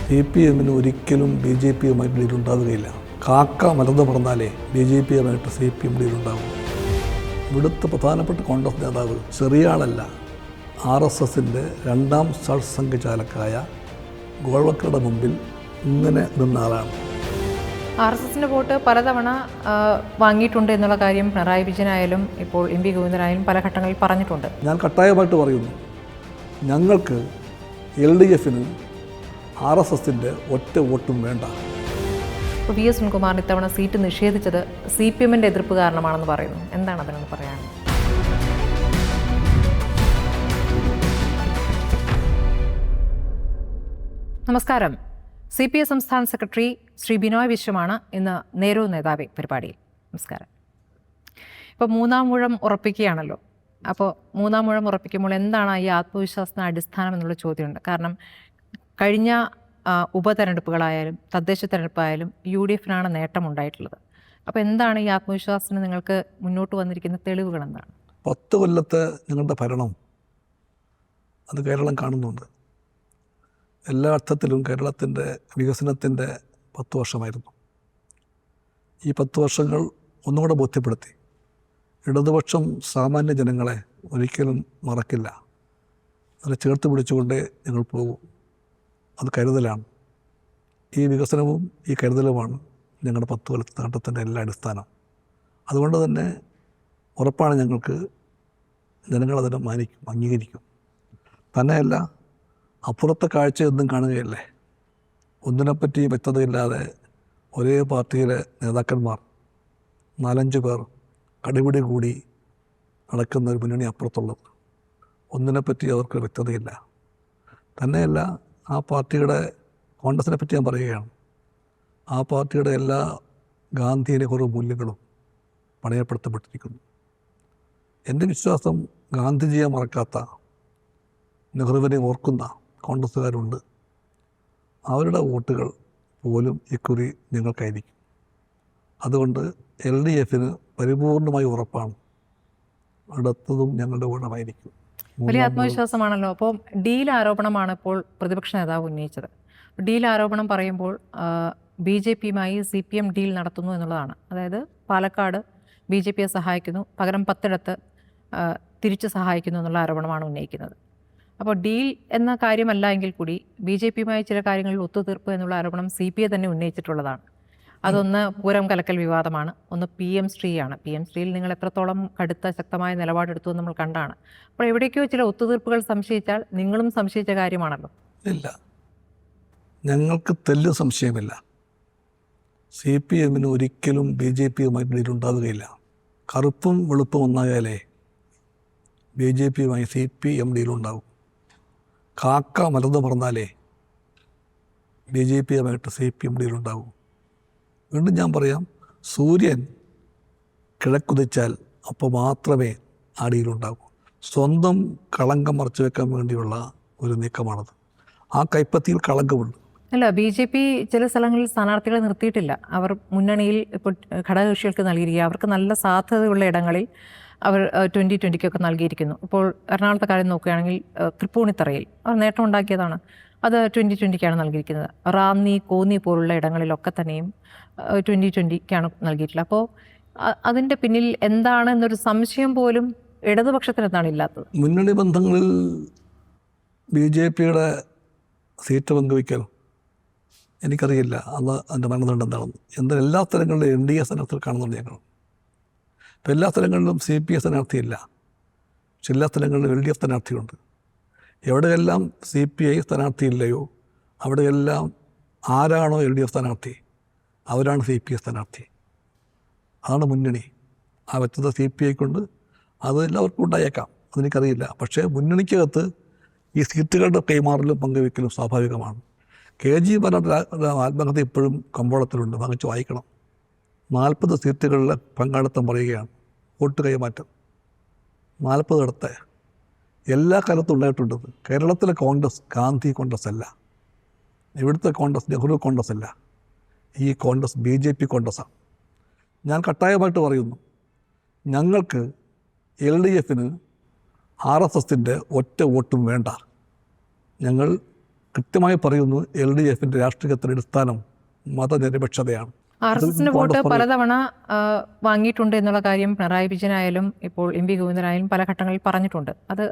CPM ഒരിക്കലും BJP ഡീലുണ്ടാവുകയില്ല. കാക്ക മലർന്നു പറഞ്ഞാലേ BJP CPM ഡീലുണ്ടാവും. ഇവിടുത്തെ പ്രധാനപ്പെട്ട കോൺഗ്രസ് നേതാവ് ചെറിയാളല്ല, RSSൻ്റെ രണ്ടാം സർസംഘചാലക്കായ ഗോൾവക്കറുടെ മുമ്പിൽ ഇങ്ങനെ നിന്ന ആളാണ്. RSSൻ്റെ വോട്ട് പലതവണ വാങ്ങിയിട്ടുണ്ട് എന്നുള്ള കാര്യം പിണറായി വിജയനായാലും ഇപ്പോൾ MP ഗോവിന്ദനായാലും പല ഘട്ടങ്ങളിൽ പറഞ്ഞിട്ടുണ്ട്. ഞാൻ കട്ടായമായിട്ട് പറയുന്നു, ഞങ്ങൾക്ക് LDFന് RSSൻ്റെ ഒറ്റ വോട്ടും വേണ്ട. VS സുനിൽകുമാറിന് ഇത്തവണ സീറ്റ് നിഷേധിച്ചത് CPMൻ്റെ എതിർപ്പ് കാരണമാണെന്ന് പറയുന്നു. എന്താണ് അതിനോട് പറയാൻ? നമസ്കാരം. CPS സംസ്ഥാന സെക്രട്ടറി ശ്രീ ബിനോയ് വിശ്വമാണ് ഇന്ന് നേരോ നേതാവേ പരിപാടിയിൽ. നമസ്കാരം. ഇപ്പോൾ മൂന്നാം ഊഴം ഉറപ്പിക്കുകയാണല്ലോ. അപ്പോൾ മൂന്നാം ഊഴം ഉറപ്പിക്കുമ്പോൾ എന്താണ് ഈ ആത്മവിശ്വാസത്തിന് അടിസ്ഥാനം എന്നുള്ള ചോദ്യമുണ്ട്. കാരണം കഴിഞ്ഞ ഉപതെരഞ്ഞെടുപ്പുകളായാലും തദ്ദേശ തെരഞ്ഞെടുപ്പായാലും UDFനാണ് നേട്ടമുണ്ടായിട്ടുള്ളത്. അപ്പോൾ എന്താണ് ഈ ആത്മവിശ്വാസത്തിന് നിങ്ങൾക്ക് മുന്നോട്ട് വന്നിരിക്കുന്ന തെളിവുകൾ എന്താണ്? 10 കൊല്ലത്തെ ഞങ്ങളുടെ ഭരണം അത് കേരളം കാണുന്നുണ്ട്. എല്ലാ അർത്ഥത്തിലും കേരളത്തിൻ്റെ വികസനത്തിൻ്റെ 10 വർഷമായിരുന്നു. ഈ 10 വർഷങ്ങൾ ഒന്നുകൂടെ ബോധ്യപ്പെടുത്തി, ഇടതുപക്ഷം സാമാന്യ ജനങ്ങളെ ഒരിക്കലും മറക്കില്ല. അതിനെ ചേർത്ത് പിടിച്ചുകൊണ്ടേ ഞങ്ങൾ പോകും. അത് കരുതലാണ്. ഈ വികസനവും ഈ കരുതലുമാണ് ഞങ്ങളുടെ 10 കൊല്ലത്തെ നേട്ടത്തിൻ്റെ എല്ലാ അടിസ്ഥാനം. അതുകൊണ്ട് തന്നെ ഉറപ്പാണ് ഞങ്ങൾക്ക് ജനങ്ങളതിനെ അംഗീകരിക്കും. തന്നെയല്ല, അപ്പുറത്തെ കാഴ്ചയൊന്നും കാണുകയല്ലേ. ഒന്നിനെപ്പറ്റി വ്യക്തതയില്ലാതെ ഒരേ പാർട്ടിയിലെ നേതാക്കന്മാർ 4-5 പേർ കടിപിടി കൂടി നടക്കുന്ന ഒരു മുന്നണി അപ്പുറത്തുള്ളത്. ഒന്നിനെപ്പറ്റി അവർക്ക് വ്യക്തതയില്ല. തന്നെയല്ല, ആ പാർട്ടിയുടെ കോൺഗ്രസിനെ പറ്റി ഞാൻ പറയുകയാണ്, ആ പാർട്ടിയുടെ എല്ലാ ഗാന്ധിയിലെ കുറേ മൂല്യങ്ങളും പണയപ്പെടുത്തപ്പെട്ടിരിക്കുന്നു. എൻ്റെ വിശ്വാസം ഗാന്ധിജിയെ മറക്കാത്ത, നെഹ്റുവിനെ ഓർക്കുന്ന കോൺഗ്രസ്സുകാരുണ്ട്. അവരുടെ വോട്ടുകൾ പോലും ഇക്കുറി ഞങ്ങൾക്കായിരിക്കും. അതുകൊണ്ട് LDFന് പരിപൂർണമായി ഉറപ്പാണ്, അടുത്തതും ഞങ്ങളുടെ ഊഴമായിരിക്കും. വലിയ ആത്മവിശ്വാസമാണല്ലോ. അപ്പോൾ ഡീൽ ആരോപണമാണ് ഇപ്പോൾ പ്രതിപക്ഷ നേതാവ് ഉന്നയിച്ചത്. ഡീൽ ആരോപണം പറയുമ്പോൾ BJPയുമായി CPM ഡീൽ നടത്തുന്നു എന്നുള്ളതാണ്. അതായത് പാലക്കാട് BJPയെ സഹായിക്കുന്നു, പകരം 10 തിരിച്ച് സഹായിക്കുന്നു എന്നുള്ള ആരോപണമാണ് ഉന്നയിക്കുന്നത്. അപ്പോൾ ഡീൽ എന്ന കാര്യമല്ല എങ്കിൽ കൂടി BJPയുമായി ചില കാര്യങ്ങളിൽ ഒത്തുതീർപ്പ് എന്നുള്ള ആരോപണം CPA തന്നെ ഉന്നയിച്ചിട്ടുള്ളതാണ്. അതൊന്ന് പൂരം കലക്കൽ വിവാദമാണ്, ഒന്ന് PM ശ്രീയാണ്. PM ശ്രീയിൽ നിങ്ങൾ എത്രത്തോളം കടുത്ത ശക്തമായ നിലപാടെടുത്തു എന്ന് നമ്മൾ കണ്ടാണ്. അപ്പോൾ എവിടേക്കോ ചില ഒത്തുതീർപ്പുകൾ സംശയിച്ചാൽ നിങ്ങളും സംശയിച്ച കാര്യമാണല്ലോ. ഇല്ല, ഞങ്ങൾക്ക് തെല്ലും സംശയമില്ല. CPMന് ഒരിക്കലും BJPയുമായി ഡീലുണ്ടാവുകയില്ല. കറുപ്പും വെളുപ്പും ഒന്നായാലേ BJPയുമായി CPM ഡീലുണ്ടാവും. കാക്ക മലർന്നു പറഞ്ഞാലേ BJPയുമായിട്ട് CPM ഡീലുണ്ടാവും. വീണ്ടും ഞാൻ പറയാം, സൂര്യൻ കിഴക്കുതിച്ചാൽ അപ്പോൾ മാത്രമേ ആ ഡീലുണ്ടാകൂ. സ്വന്തം കളങ്കം മറച്ചു വെക്കാൻ വേണ്ടിയുള്ള ഒരു നീക്കമാണത്. ആ കൈപ്പത്തിയിൽ കളങ്കമുണ്ട്. അല്ല, BJP ചില സ്ഥലങ്ങളിൽ സ്ഥാനാർത്ഥികളെ നിർത്തിയിട്ടില്ല. അവർ മുന്നണിയിൽ ഇപ്പോൾ ഘടകകക്ഷികൾക്ക് നൽകിയിരിക്കുക. അവർക്ക് നല്ല സാധ്യതയുള്ള ഇടങ്ങളിൽ അവർ 2020 നൽകിയിരിക്കുന്നു. ഇപ്പോൾ എറണാകുളത്തെ കാര്യം നോക്കുകയാണെങ്കിൽ തൃപ്പൂണിത്തറയിൽ അവർ നേട്ടം ഉണ്ടാക്കിയതാണ്. അത് 2020 നൽകിയിരിക്കുന്നത്. റാന്നി, കോന്നി പോലുള്ള ഇടങ്ങളിലൊക്കെ തന്നെയും 2020 നൽകിയിട്ടില്ല. അപ്പോൾ അതിൻ്റെ പിന്നിൽ എന്താണ് എന്നൊരു സംശയം പോലും ഇടതുപക്ഷത്തിന് എന്താണ് ഇല്ലാത്തത്? മുന്നണി ബന്ധങ്ങളിൽ BJPയുടെ സീറ്റ് പങ്കുവയ്ക്കൽ എനിക്കറിയില്ല, അത് അതിൻ്റെ മാനദണ്ഡം എന്താണെന്ന്. എന്നാൽ എല്ലാ സ്ഥലങ്ങളിലും NDA സ്ഥാനാർത്ഥികൾ കാണുന്നുണ്ട് ഞങ്ങൾ. ഇപ്പോൾ എല്ലാ സ്ഥലങ്ങളിലും CPA സ്ഥാനാർത്ഥിയില്ല, പക്ഷെ എല്ലാ സ്ഥലങ്ങളിലും LDF സ്ഥാനാർത്ഥിയുണ്ട്. എവിടെയെല്ലാം CPI സ്ഥാനാർത്ഥിയില്ലയോ അവിടെയെല്ലാം ആരാണോ LDF സ്ഥാനാർത്ഥി അവരാണ് CPA സ്ഥാനാർത്ഥി. അതാണ് മുന്നണി. ആ വ്യക്തത CPIക്കുണ്ട്. അത് എല്ലാവർക്കും ഉണ്ടായേക്കാം, അതെനിക്കറിയില്ല. പക്ഷേ മുന്നണിക്കകത്ത് ഈ സീറ്റുകളുടെ കൈമാറലും പങ്കുവയ്ക്കലും സ്വാഭാവികമാണ്. KG ബാലൻ്റെ ആത്മകഥ ഇപ്പോഴും കമ്പോളത്തിലുണ്ട്, വാങ്ങിച്ച് വായിക്കണം. 40 സീറ്റുകളിലെ പങ്കാളിത്തം പറയുകയാണ്, വോട്ട് കൈമാറ്റം 40 ഇടത്തെ എല്ലാ കാലത്തും ഉണ്ടായിട്ടുണ്ട്. കേരളത്തിലെ കോൺഗ്രസ് ഗാന്ധി കോൺഗ്രസ് അല്ല, ഇവിടുത്തെ കോൺഗ്രസ് നെഹ്റു കോൺഗ്രസ് അല്ല, ഈ കോൺഗ്രസ് BJP കോൺഗ്രസ്സാണ്. ഞാൻ കട്ടായമായിട്ട് പറയുന്നു, ഞങ്ങൾക്ക് LDFന് RSSൻ്റെ ഒറ്റ വോട്ടും വേണ്ട. ഞങ്ങൾ കൃത്യമായി പറയുന്നു LDFിൻ്റെ രാഷ്ട്രീയത്തിൻ്റെ അടിസ്ഥാനം മതനിരപേക്ഷതയാണ്. RSSന്റെ വോട്ട് പലതവണ വാങ്ങിയിട്ടുണ്ട് എന്നുള്ള കാര്യം പിണറായി വിജയനായാലും ഇപ്പോൾ MV ഗോവിന്ദനായാലും പല ഘട്ടങ്ങളിൽ പറഞ്ഞിട്ടുണ്ട്. അത്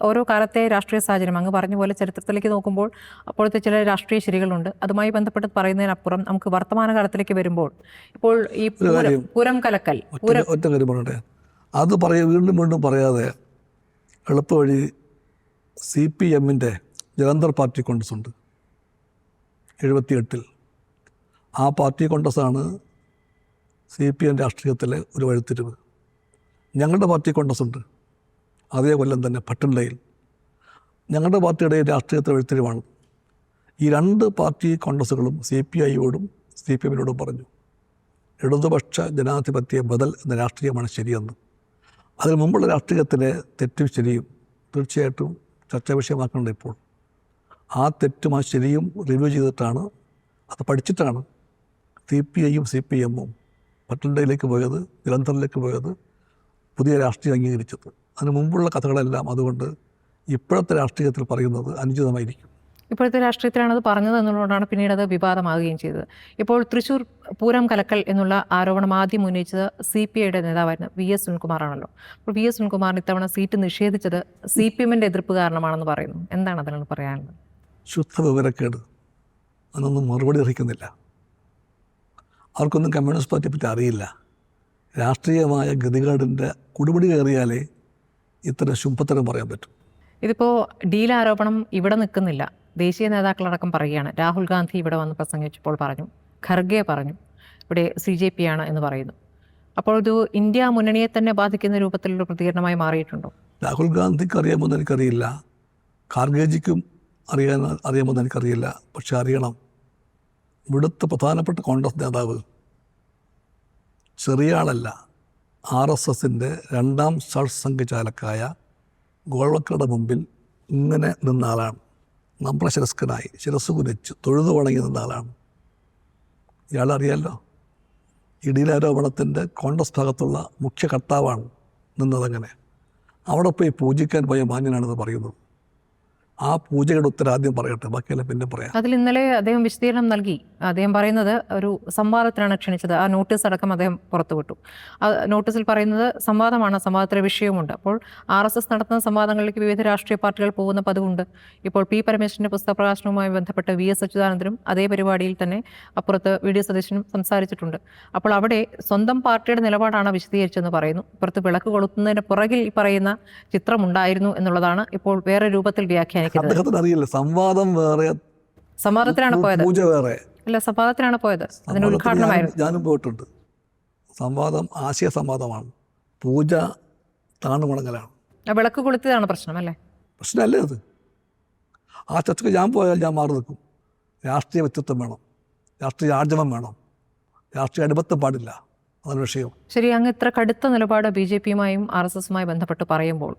ഓരോ കാലത്തെ രാഷ്ട്രീയ സാഹചര്യം അങ്ങ് പറഞ്ഞ പോലെ ചരിത്രത്തിലേക്ക് നോക്കുമ്പോൾ അപ്പോഴത്തെ ചില രാഷ്ട്രീയ ശരികളുണ്ട്. അതുമായി ബന്ധപ്പെട്ട് പറയുന്നതിനപ്പുറം നമുക്ക് വർത്തമാന കാലത്തിലേക്ക് വരുമ്പോൾ ഇപ്പോൾ ഈ പൂരം കലക്കൽ ഒറ്റ കാര്യം പറയട്ടെ, അത് വീണ്ടും പറയാതെ എളുപ്പവഴി CPMൻ്റെ ജലന്ധർ പാർട്ടി കോൺഗ്രസ് ഉണ്ട് 78. ആ പാർട്ടി കോൺഗ്രസ്സാണ് CPM രാഷ്ട്രീയത്തിലെ ഒരു വഴിത്തിരിവ്. ഞങ്ങളുടെ പാർട്ടി കോൺഗ്രസ് ഉണ്ട് അതേ കൊല്ലം തന്നെ പട്ടിണ്ടയിൽ. ഞങ്ങളുടെ പാർട്ടിയുടെ രാഷ്ട്രീയത്തിലെ വഴിത്തിരിവാണ്. ഈ 2 പാർട്ടി കോൺഗ്രസ്സുകളും CPIയോടും CPMനോടും പറഞ്ഞു ഇടതുപക്ഷ ജനാധിപത്യ ബദൽ എന്ന രാഷ്ട്രീയമാണ് ശരിയെന്ന്. അതിന് മുമ്പുള്ള രാഷ്ട്രീയത്തിലെ തെറ്റും ശരിയും തീർച്ചയായിട്ടും ചർച്ചാ വിഷയമാക്കേണ്ടത്. ഇപ്പോൾ ആ തെറ്റും ആ ശരിയും റിവ്യൂ ചെയ്തിട്ടാണ്, അത് പഠിച്ചിട്ടാണ് CPIയും CPMും പട്ടിണ്ടയിലേക്ക് പോയത്, ജലന്ധറിലേക്ക് പോയത്, പുതിയ രാഷ്ട്രീയം അംഗീകരിച്ചത്. അതിന് മുമ്പുള്ള കഥകളെല്ലാം അതുകൊണ്ട് ഇപ്പോഴത്തെ രാഷ്ട്രീയത്തിൽ പറയുന്നത് അനുചിതമായിരിക്കും. ഇപ്പോഴത്തെ രാഷ്ട്രീയത്തിലാണ് അത് പറഞ്ഞത് എന്നുള്ളതുകൊണ്ടാണ് പിന്നീട് അത് വിവാദമാകുകയും ചെയ്തത്. ഇപ്പോൾ തൃശ്ശൂർ പൂരം കലക്കൽ എന്നുള്ള ആരോപണം ആദ്യം ഉന്നയിച്ചത് CPIയുടെ നേതാവായിരുന്ന VS സുനിൽകുമാറാണല്ലോ. അപ്പോൾ VS സുനിൽകുമാറിന് ഇത്തവണ സീറ്റ് നിഷേധിച്ചത് CPMൻ്റെ എതിർപ്പ് കാരണമാണെന്ന് പറയുന്നു. എന്താണ് അതിനോട് പറയാനുള്ളത്? ശുദ്ധ വിവരക്കേട്. അതൊന്നും മറുപടി അറിയിക്കുന്നില്ല. അവർക്കൊന്നും കമ്മ്യൂണിസ്റ്റ് പാർട്ടിയെ പറ്റി അറിയില്ല. രാഷ്ട്രീയമായ ഗതികേടിൻ്റെ കുടുപിടി കയറിയാലേ ഇത്തരം ശുംഭത്തരം പറയാൻ പറ്റും. ഇതിപ്പോൾ ഡീൽ ആരോപണം ഇവിടെ നിൽക്കുന്നില്ല. ദേശീയ നേതാക്കളടക്കം പറയുകയാണ്. രാഹുൽ ഗാന്ധി ഇവിടെ വന്ന് പ്രസംഗിച്ചപ്പോൾ പറഞ്ഞു, ഖർഗെ പറഞ്ഞു ഇവിടെ CJP ആണ് എന്ന് പറയുന്നു. അപ്പോൾ ഇത് ഇന്ത്യ മുന്നണിയെ തന്നെ ബാധിക്കുന്ന രൂപത്തിലുള്ള പ്രതികരണമായി മാറിയിട്ടുണ്ടോ? രാഹുൽ ഗാന്ധിക്ക് അറിയാമെന്ന് എനിക്കറിയില്ല, ഖാർഗേജിക്കും അറിയാമെന്ന് എനിക്കറിയില്ല. പക്ഷെ അറിയണം, ഇവിടുത്തെ പ്രധാനപ്പെട്ട കോൺഗ്രസ് നേതാവ് ചെറിയ ആളല്ല. RSSൻ്റെ 2ാം സർസംഘചാലക്കായ ഗോൾവക്കറുടെ മുമ്പിൽ ഇങ്ങനെ നിന്ന ആളാണ്. നമ്മളെ ശിരസ്കനായി ശിരസ് കുനിച്ച് തൊഴുതു വണങ്ങി നിന്ന ആളാണ്. ഇയാളറിയാമല്ലോ, ഇടിയിലാരോപണത്തിൻ്റെ കോൺഗ്രസ് ഭാഗത്തുള്ള മുഖ്യ കർത്താവാണ് നിന്നതങ്ങനെ. അവിടെ പോയി പൂജിക്കാൻ പോയ മാന്യനാണെന്ന് പറയുന്നത്. ആ പൂജയുടെ ഉത്തരം ആദ്യം പറയട്ടെ, ബാക്കിയെല്ലാം പിന്നെ പറയാം. അതിൽ ഇന്നലെ അദ്ദേഹം വിശദീകരണം നൽകി. അദ്ദേഹം പറയുന്നത് ഒരു സംവാദത്തിനാണ് ക്ഷണിച്ചത്. ആ നോട്ടീസ് അടക്കം അദ്ദേഹം പുറത്തുവിട്ടു. ആ നോട്ടീസിൽ പറയുന്നത് സംവാദമാണ്, സംവാദത്തിലെ വിഷയവുമുണ്ട്. അപ്പോൾ RSS നടത്തുന്ന സംവാദങ്ങളിലേക്ക് വിവിധ രാഷ്ട്രീയ പാർട്ടികൾ പോകുന്ന പതിവുണ്ട്. ഇപ്പോൾ P പരമേശ്വരൻ്റെ പുസ്തക പ്രകാശനവുമായി ബന്ധപ്പെട്ട് VS അച്യുതാനന്ദനും അതേ പരിപാടിയിൽ തന്നെ അപ്പുറത്ത് VD സതീശനും സംസാരിച്ചിട്ടുണ്ട്. അപ്പോൾ അവിടെ സ്വന്തം പാർട്ടിയുടെ നിലപാടാണ് വിശദീകരിച്ചെന്ന് പറയുന്നു. ഇപ്പുറത്ത് വിളക്ക് കൊളുത്തുന്നതിന് പുറകിൽ ഈ പറയുന്ന ചിത്രമുണ്ടായിരുന്നു എന്നുള്ളതാണ് ഇപ്പോൾ വേറെ രൂപത്തിൽ വ്യാഖ്യാനിക്കുന്നത്. അദ്ദേഹത്തിന് അറിയില്ല, സംവാദം വേറെ, സംവാദത്തിലാണ് പോയത്. പൂജ വേറെ. അല്ല, സംവാദത്തിലാണ് പോയത്. അതിന് ഉദ്ഘാടനമായിരുന്നു. ഞാനും പോയിട്ടുണ്ട്. സംവാദം ആശയ സംവാദമാണ്, പൂജ താണുമണങ്ങലാണ്. വിളക്ക് കൊളുത്തിയതാണ് പ്രശ്നം അല്ലേ? പ്രശ്നമല്ലേ അത്? ആ ചർച്ചയ്ക്ക് ഞാൻ പോയാൽ ഞാൻ മാറി നിൽക്കും. രാഷ്ട്രീയ വ്യക്തിത്വം വേണം, രാഷ്ട്രീയ ആർജവം വേണം, രാഷ്ട്രീയ അടിമത്തം പാടില്ല. അതാണ് വിഷയം. ശരി, അങ്ങ് ഇത്ര കടുത്ത നിലപാട് BJPയുമായും RSSുമായി ബന്ധപ്പെട്ട് പറയുമ്പോൾ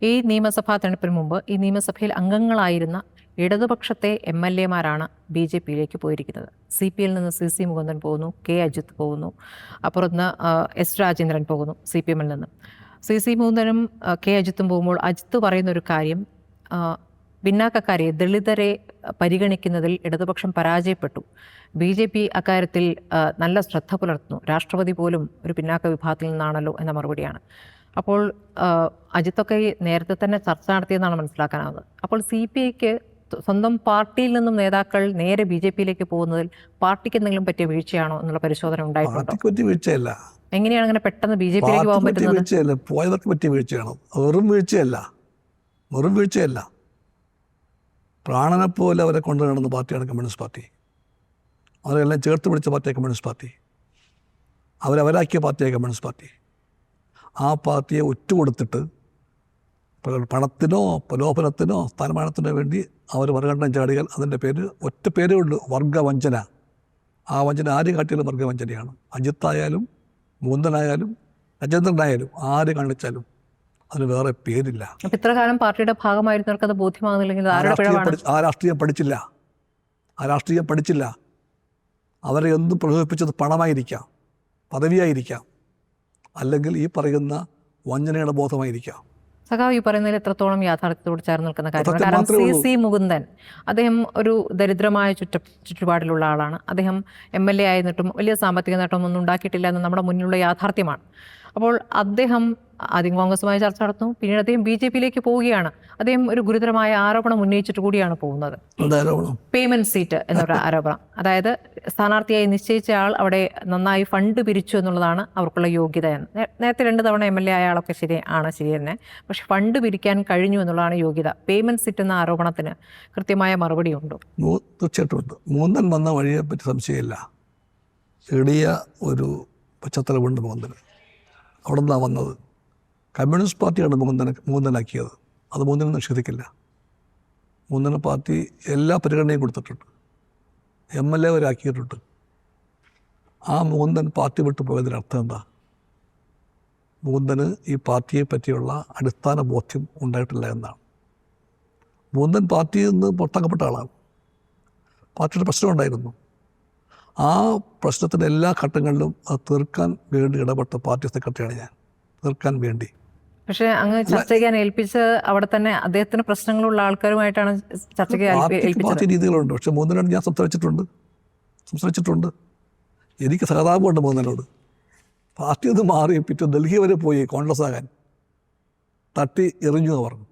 ഈ നിയമസഭാ തെരഞ്ഞെടുപ്പിന് മുമ്പ് ഈ നിയമസഭയിൽ അംഗങ്ങളായിരുന്ന ഇടതുപക്ഷത്തെ MLAമാരാണ് BJPയിലേക്ക് പോയിരിക്കുന്നത്. CPയിൽ നിന്ന് CC മുകുന്ദൻ പോകുന്നു, K അജിത്ത് പോകുന്നു, അപ്പുറത്ത് S രാജേന്ദ്രൻ പോകുന്നു CPMൽ നിന്ന്. CC മുകുന്ദനും K അജിത്തും പോകുമ്പോൾ അജിത്ത് പറയുന്ന ഒരു കാര്യം, പിന്നാക്കക്കാരെ ദളിതരെ പരിഗണിക്കുന്നതിൽ ഇടതുപക്ഷം പരാജയപ്പെട്ടു. BJP അക്കാര്യത്തിൽ നല്ല ശ്രദ്ധ പുലർത്തുന്നു. രാഷ്ട്രപതി പോലും ഒരു പിന്നാക്ക വിഭാഗത്തിൽ നിന്നാണല്ലോ എന്ന മറുപടിയാണ്. അപ്പോൾ അജിത്തൊക്കെ നേരത്തെ തന്നെ ചർച്ച നടത്തിയെന്നാണ് മനസ്സിലാക്കാനാവുന്നത്. അപ്പോൾ CPIക്ക് സ്വന്തം പാർട്ടിയിൽ നിന്നും നേതാക്കൾ നേരെ BJPയിലേക്ക് പോകുന്നതിൽ പാർട്ടിക്ക് എന്തെങ്കിലും പറ്റിയ വീഴ്ചയാണോ എന്നുള്ള പരിശോധന ഉണ്ടായിട്ടുണ്ടോ? വീഴ്ചയല്ല. എങ്ങനെയാണ് അങ്ങനെ പെട്ടെന്ന് BJPയിലേക്ക് പോകാൻ പറ്റുന്നത്? പോയവർക്ക് പറ്റിയ വീഴ്ചയാണോ? വെറും വീഴ്ചയല്ല. പ്രാണനെ പോലെ അവരെ കൊണ്ടു നടന്ന പാർട്ടിയാണ് കമ്മ്യൂണിസ്റ്റ് പാർട്ടി. അവരെല്ലാം ചേർത്ത് പിടിച്ച പാർട്ടിയാണ് കമ്മ്യൂണിസ്റ്റ് പാർട്ടി. അവരവരാക്കിയ പാർട്ടിയാണ് കമ്മ്യൂണിസ്റ്റ് പാർട്ടി. ആ പാർട്ടിയെ ഒറ്റുകൊടുത്തിട്ട് പണത്തിനോ പ്രലോഭനത്തിനോ സ്ഥാനമാനത്തിനോ വേണ്ടി അവർ മറുകണ്ഠം ചാടിയാൽ അതിൻ്റെ ഒറ്റ പേരേ ഉള്ളൂ, വർഗവഞ്ചന. ആ വഞ്ചന ആര് കാട്ടിയാലും വർഗവഞ്ചനയാണ്. അജിത്തായാലും മുകുന്ദനായാലും രാജേന്ദ്രനായാലും ആര് കാണിച്ചാലും അതിന് വേറെ പേരില്ല. ഇത്ര കാലം പാർട്ടിയുടെ ഭാഗമായിരുന്നവർക്ക് അത് ബോധ്യമാകുന്നില്ലെങ്കിൽ ആ രാഷ്ട്രീയം പഠിച്ചില്ല. അവരെ എന്തും പ്രലോഭിപ്പിച്ചത് പണമായിരിക്കാം, പദവിയായിരിക്കാം, അല്ലെങ്കിൽ ഈ പറയുന്ന വഞ്ചനയുടെ ബോധമായിരിക്കാം. സഖാവ് ഈ പറയുന്നതിൽ എത്രത്തോളം യാഥാർത്ഥ്യത്തോട് ചേർന്ന് നിൽക്കുന്ന കാര്യമാണ്. സത്യം കാരണം മാത്രമേ സി മുകുന്ദൻ അദ്ദേഹം ഒരു ദരിദ്രമായ ചുറ്റുപാടിലുള്ള ആളാണ്. അദ്ദേഹം MLA ആയിരുന്നിട്ടും വലിയ സാമ്പത്തിക നേട്ടമൊന്നും ഉണ്ടാക്കിയിട്ടില്ല എന്ന് നമ്മുടെ മുന്നിലുള്ള യാഥാർത്ഥ്യമാണ്. അപ്പോൾ അദ്ദേഹം ആദ്യം കോൺഗ്രസുമായി ചർച്ച നടത്തുന്നു, പിന്നീട് അദ്ദേഹം BJPയിലേക്ക് പോവുകയാണ്. അദ്ദേഹം ഒരു ഗുരുതരമായ ആരോപണം ഉന്നയിച്ചിട്ട് കൂടിയാണ് പോകുന്നത്. പേയ്മെന്റ് സീറ്റ് എന്നൊരു ആരോപണം. അതായത് സ്ഥാനാർത്ഥിയായി നിശ്ചയിച്ച ആൾ അവിടെ നന്നായി ഫണ്ട് പിരിച്ചു എന്നുള്ളതാണ് അവർക്കുള്ള യോഗ്യത എന്ന്. നേരത്തെ 2 തവണ MLA ആയ ആളൊക്കെ ശരി തന്നെ, പക്ഷെ ഫണ്ട് പിരിക്കാൻ കഴിഞ്ഞു എന്നുള്ളതാണ് യോഗ്യത. പേയ്മെന്റ് സീറ്റ് എന്ന ആരോപണത്തിന് കൃത്യമായ മറുപടി ഉണ്ടോ? തീർച്ചയായിട്ടും ഉണ്ട്. മൂന്നൻ വന്ന വഴിയെ പറ്റി സംശയമില്ല. ചെറിയ ഒരു പശ്ചാത്തലമുണ്ട് മൂന്നന്. അവിടെ നിന്നാണ് വന്നത്. കമ്മ്യൂണിസ്റ്റ് പാർട്ടിയാണ് മൂന്നനാക്കിയത്. അത് മൂന്നിനും നിഷേധിക്കില്ല. മൂന്നന പാർട്ടി എല്ലാ പരിഗണനയും കൊടുത്തിട്ടുണ്ട്. MLA വരാക്കിയിട്ടുണ്ട്. ആ മൂന്നൻ പാർട്ടി വിട്ടു പോയതിന് അർത്ഥം എന്താ? മൂന്നന് ഈ പാർട്ടിയെ പറ്റിയുള്ള അടിസ്ഥാന ബോധ്യം ഉണ്ടായിട്ടില്ല എന്നാണ്. മൂന്നൻ പാർട്ടിയിൽ നിന്ന് പുറത്താക്കപ്പെട്ട ആളാണ്. പാർട്ടിയുടെ പ്രശ്നമുണ്ടായിരുന്നു. ആ പ്രശ്നത്തിൻ്റെ എല്ലാ ഘട്ടങ്ങളിലും അത് തീർക്കാൻ വേണ്ടി ഇടപെട്ട പാർട്ടി സെക്രട്ടറിയാണ് ഞാൻ. തീർക്കാൻ വേണ്ടി. പക്ഷേ അങ്ങ് ചർച്ച ചെയ്യാൻ ഏൽപ്പിച്ച് അവിടെ തന്നെ അദ്ദേഹത്തിന് പ്രശ്നങ്ങളുള്ള ആൾക്കാരുമായിട്ടാണ് ചർച്ചയ്ക്ക് ഏൽപ്പിച്ചത്. പാർട്ടി രീതികളുണ്ട്. പക്ഷെ മൂന്നിനോട് ഞാൻ സംസാരിച്ചിട്ടുണ്ട്. എനിക്ക് സഹതാപമുണ്ട് മൂന്നിനോട്. പാർട്ടി ഒന്ന് മാറി പിറ്റേ ഡൽഹി വരെ പോയി കോൺഗ്രസ് ആകാൻ തട്ടി എറിഞ്ഞു എന്ന് പറഞ്ഞു.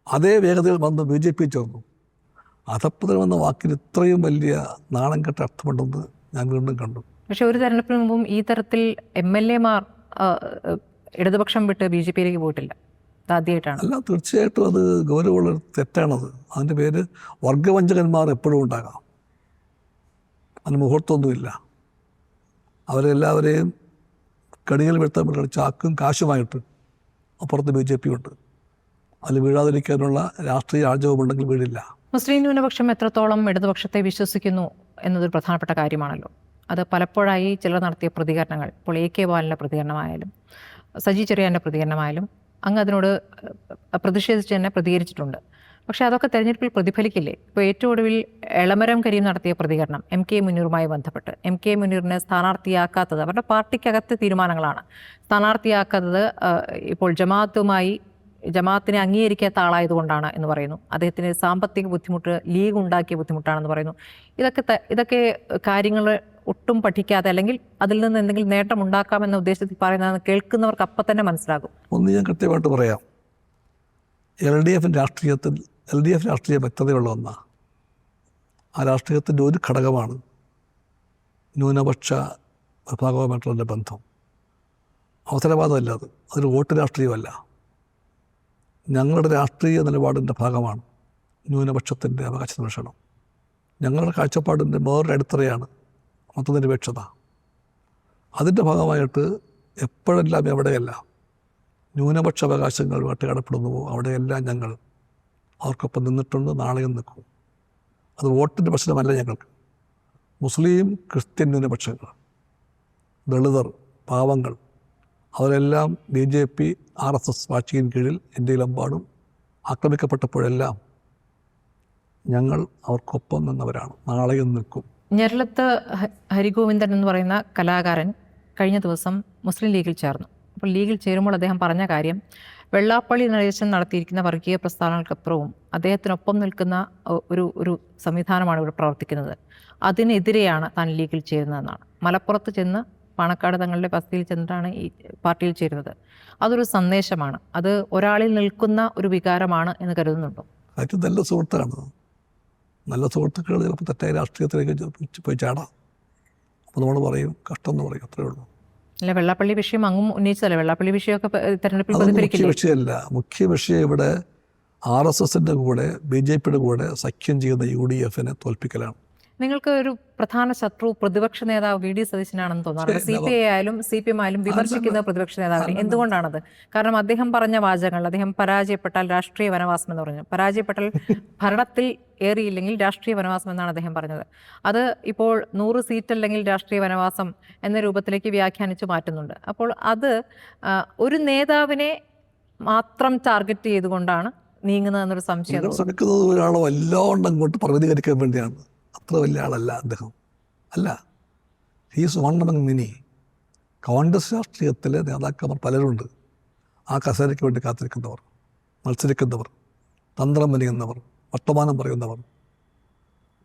അതേ വേഗതയിൽ വന്ന് BJP ചേർന്നു. അധപ്പതനം എന്ന വാക്കിന് ഇത്രയും വലിയ നാണം കെട്ട അർത്ഥമുണ്ടെന്ന് ഞാൻ വീണ്ടും കണ്ടു. പക്ഷെ ഒരു തെരഞ്ഞെടുപ്പിന് മുമ്പും ഈ തരത്തിൽ MLA-മാർ ഇടതുപക്ഷം വിട്ട് BJPയിലേക്ക് പോയിട്ടില്ല. ആദ്യമായിട്ടാണ്. അല്ല, തീർച്ചയായിട്ടും അത് ഗൗരവമുള്ള തെറ്റാണത്. അതിൻ്റെ പേര് വർഗവഞ്ചകന്മാർ എപ്പോഴും ഉണ്ടാകാം. അതിന് മുഹൂർത്തമൊന്നുമില്ല. അവരെല്ലാവരെയും കടികൾ വെട്ടാൻ വേണ്ടി ചാക്കും കാശുമായിട്ട് അപ്പുറത്ത് BJP ഉണ്ട്. അതിൽ വീഴാതിരിക്കാനുള്ള രാഷ്ട്രീയ ആർജവമുണ്ടെങ്കിൽ വീഴില്ല. മുസ്ലിം ന്യൂനപക്ഷം എത്രത്തോളം ഇടതുപക്ഷത്തെ വിശ്വസിക്കുന്നു എന്നതൊരു പ്രധാനപ്പെട്ട കാര്യമാണല്ലോ. അത് പലപ്പോഴായി ചിലർ നടത്തിയ പ്രതികരണങ്ങൾ, ഇപ്പോൾ AK ബാലൻ്റെ പ്രതികരണമായാലും സജി ചെറിയാൻ്റെ പ്രതികരണമായാലും അങ്ങ് അതിനോട് പ്രതിഷേധിച്ച് തന്നെ പ്രതികരിച്ചിട്ടുണ്ട്. പക്ഷേ അതൊക്കെ തെരഞ്ഞെടുപ്പിൽ പ്രതിഫലിക്കില്ലേ? ഇപ്പോൾ ഏറ്റവും ഒടുവിൽ എളമരം കരീം നടത്തിയ പ്രതികരണം MK മുനീറുമായി ബന്ധപ്പെട്ട്, MK മുനീറിനെ സ്ഥാനാർത്ഥിയാക്കാത്തത് അവരുടെ പാർട്ടിക്കകത്തെ തീരുമാനങ്ങളാണ്. സ്ഥാനാർത്ഥിയാക്കാത്തത് ഇപ്പോൾ ജമാഅത്തിനെ അംഗീകരിക്കാത്ത ആളായതുകൊണ്ടാണ് എന്ന് പറയുന്നു. അദ്ദേഹത്തിന് സാമ്പത്തിക ബുദ്ധിമുട്ട് ലീഗ് ഉണ്ടാക്കിയ ബുദ്ധിമുട്ടാണെന്ന് പറയുന്നു. ഇതൊക്കെ കാര്യങ്ങൾ ഒട്ടും പഠിക്കാതെ അല്ലെങ്കിൽ അതിൽ നിന്ന് എന്തെങ്കിലും നേട്ടം ഉണ്ടാക്കാമെന്ന ഉദ്ദേശത്തിൽ പറയുന്നതെന്ന് കേൾക്കുന്നവർക്ക് അപ്പം തന്നെ മനസ്സിലാകും. ഒന്ന് ഞാൻ കൃത്യമായിട്ട് പറയാം. LDF രാഷ്ട്രീയ വ്യക്തതയുള്ള ഒന്നാണ്. ആ രാഷ്ട്രീയത്തിൻ്റെ ഒരു ഘടകമാണ് ന്യൂനപക്ഷ വിഭാഗവുമായിട്ടുള്ള ബന്ധം. അവസരവാദമല്ല അത്. അതൊരു വോട്ട് രാഷ്ട്രീയമല്ല. ഞങ്ങളുടെ രാഷ്ട്രീയ നിലപാടിൻ്റെ ഭാഗമാണ് ന്യൂനപക്ഷത്തിൻ്റെ അവകാശ സംരക്ഷണം. ഞങ്ങളുടെ കാഴ്ചപ്പാടിൻ്റെ വേറൊരു അടിത്തറയാണ് മതനിരപേക്ഷത. അതിൻ്റെ ഭാഗമായിട്ട് എപ്പോഴെല്ലാം എവിടെയെല്ലാം ന്യൂനപക്ഷ അവകാശങ്ങൾ വേട്ടയാടപ്പെടുന്നുവോ അവിടെയെല്ലാം ഞങ്ങൾ അവർക്കൊപ്പം നിന്നിട്ടുണ്ട്, നാളെയും നിൽക്കും. അത് വോട്ടിൻ്റെ പ്രശ്നമല്ല ഞങ്ങൾക്ക്. മുസ്ലിം ക്രിസ്ത്യൻ ന്യൂനപക്ഷങ്ങൾ, ദളിതർ, പാവങ്ങൾ അവരെല്ലാം BJP RSS വാഴ്ചയിൻ കീഴിൽ ഇന്ത്യയിലെമ്പാടും ആക്രമിക്കപ്പെട്ടപ്പോഴെല്ലാം ഞങ്ങൾ അവർക്കൊപ്പം നിന്നവരാണ്, നാളെയും നിൽക്കും. ഞെരളത്ത് ഹരിഗോവിന്ദൻ എന്ന് പറയുന്ന കലാകാരൻ കഴിഞ്ഞ ദിവസം മുസ്ലിം ലീഗിൽ ചേർന്നു. അപ്പോൾ ലീഗിൽ ചേരുമ്പോൾ അദ്ദേഹം പറഞ്ഞ കാര്യം, വെള്ളാപ്പള്ളി നടേശൻ നടത്തിയിരിക്കുന്ന വർഗീയ പ്രസ്ഥാനങ്ങൾക്കപ്പുറവും അദ്ദേഹത്തിനൊപ്പം നിൽക്കുന്ന ഒരു സംവിധാനമാണ് ഇവിടെ പ്രവർത്തിക്കുന്നത്. അതിനെതിരെയാണ് താൻ ലീഗിൽ ചേരുന്നതെന്നാണ്. മലപ്പുറത്ത് ചെന്ന് പാണക്കാട് തങ്ങളുടെ വസതിയിൽ ചെന്നിട്ടാണ് ഈ പാർട്ടിയിൽ ചേരുന്നത്. അതൊരു സന്ദേശമാണ്. അത് ഒരാളിൽ നിൽക്കുന്ന ഒരു വികാരമാണ് എന്ന് കരുതുന്നുണ്ടോ? അത് നല്ല സുഹൃത്താണ്. നല്ല സുഹൃത്തുക്കൾ ചിലപ്പോൾ തെറ്റായ രാഷ്ട്രീയത്തിലേക്ക് പോയി ചാടാം. അപ്പോൾ നമ്മൾ പറയും, കഷ്ടം എന്ന് പറയും, അത്രേ ഉള്ളൂ. അല്ല, വെള്ളാപ്പള്ളി വിഷയം അങ്ങും ഉന്നയിച്ചതല്ലേ? വെള്ളാപ്പള്ളി വിഷയമൊക്കെ തെരഞ്ഞെടുപ്പിൽ മുഖ്യ വിഷയമല്ല. മുഖ്യ വിഷയം ഇവിടെ RSSൻ്റെ കൂടെ BJPയുടെ കൂടെ സഖ്യം ചെയ്യുന്ന UDF-നെ തോൽപ്പിക്കലാണ്. നിങ്ങൾക്ക് ഒരു പ്രധാന ശത്രു പ്രതിപക്ഷ നേതാവ് VD സതീശനാണെന്ന് തോന്നാറുണ്ട്. CPI ആയാലും CPM ആയാലും വിമർശിക്കുന്ന പ്രതിപക്ഷ നേതാവിനെ. എന്തുകൊണ്ടാണത്? കാരണം അദ്ദേഹം പറഞ്ഞ വാചകങ്ങൾ, അദ്ദേഹം പരാജയപ്പെട്ടാൽ രാഷ്ട്രീയ വനവാസം എന്ന് പറഞ്ഞു. പരാജയപ്പെട്ടാൽ ഭരണത്തിൽ ഏറിയില്ലെങ്കിൽ രാഷ്ട്രീയ വനവാസം എന്നാണ് അദ്ദേഹം പറഞ്ഞത്. അത് ഇപ്പോൾ 100 സീറ്റ് അല്ലെങ്കിൽ രാഷ്ട്രീയ വനവാസം എന്ന രൂപത്തിലേക്ക് വ്യാഖ്യാനിച്ച് മാറ്റുന്നുണ്ട്. അപ്പോൾ അത് ഒരു നേതാവിനെ മാത്രം ടാർഗറ്റ് ചെയ്തുകൊണ്ടാണ് നീങ്ങുന്നതെന്നൊരു സംശയം. ശ്രമിക്കുന്നത് ഒരാളെ വല്ലാണ്ട് അങ്ങോട്ട് പ്രതികരിക്കാൻ വേണ്ടിയാണ്. അത്ര വലിയ ആളല്ല അദ്ദേഹം. അല്ല, he's one among many. Congress രാഷ്ട്രീയത്തിലെ നേതാക്കന്മാർ പലരുണ്ട്. ആ കസേരയ്ക്ക് വേണ്ടി കാത്തിരിക്കുന്നവർ, മത്സരിക്കുന്നവർ, തന്ത്രം മെനയുന്നവർ, വർത്തമാനം പറയുന്നവർ,